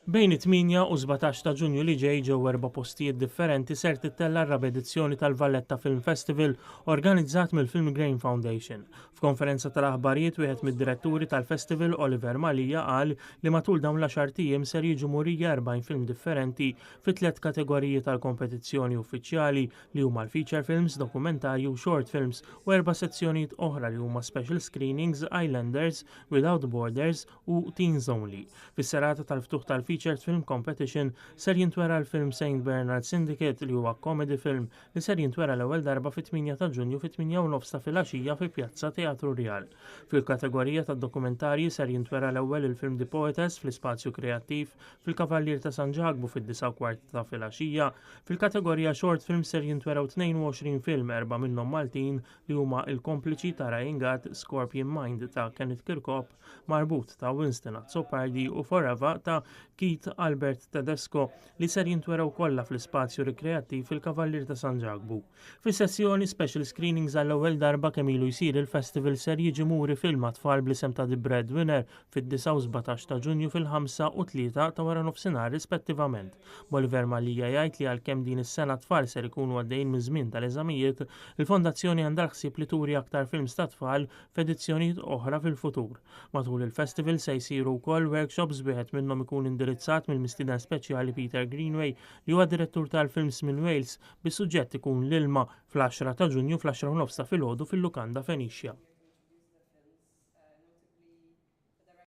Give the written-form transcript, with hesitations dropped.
Bejn it-8 u 17 ta' Ġunju li ġej ġew 4 postijiet differenti ser tittella r-raba' edizzjoni tal-Valletta Film Festival organizzat mill-Film Grain Foundation. F'konferenza tal-aħbarijiet wieħed mid-diretturi tal-festival Oliver Malija qal li matul dawn l-10 ijiem ser jiġu murija 40 film differenti fi 3 kategoriji tal-kompetizzjoni uffiċjali li huma l-feature films, dokumentarji u short films u 4 sezzjonijiet oħra li huma special screenings, Islanders, Without Borders u Teens Only. Fis-serata tal-ftuħ tal-Featured Film Competition ser jintwera l-film St. Bernard Syndicate li huwa comedy film li ser jintwera l-ewwel darba fit-8 ta' Ġunju fit-8:09 ta' filgħaxija fi Pjazza Teatru Real. Fil-kategorija tad-dokumentarji ser jintwera l-ewwel il-film The Poetess fl-Ispazju Kreattiv fil-Kavallier ta' San Ġagbu fid-9:15 ta' filgħaxija. Fil-kategorija Short Film ser jintweraw 22 film, 4 minnhom Maltin li huma Il-Kompliċi ta' Ryan Gatt, Scorpion Mind ta' Kenneth Kirkop, Marbut ta' Winston Azzopardi u Forever ta' Keith Albert Tedesco li ser jintweraw kollha fl-Ispazju Rikreattiv fil-Kavallier ta' San Ġagbu. Fis-sessjoni special screenings għall-ewwel darba kemm ilu jsir il-festival ser jiġi muri film tfal bl-isem ta' The Breadwinner fid-9 u 17 ta' Ġunju fil-5 u 3 ta' wara nofsinhar rispettivament. Boliver Malija jgħid li għalkemm din is-sena tfal ser ikunu għaddejjin minn żmien tal-eżamijiet, il-Fondazzjoni għandha ħsieb li turi aktar films ta' tfal f'edizzjonijiet oħra fil-futur. Matul il-festival se jsiru wkoll workshops wieħed minnhom ikun indirizzat mill-mistieden speċjali Peter Greenway li huwa direttur tal-films minn Wales bis-suġġett ikun l-ilma fl-10 ta' Ġunju fl-10:09 ta' filgħodu fil-Lukanda Fenixja.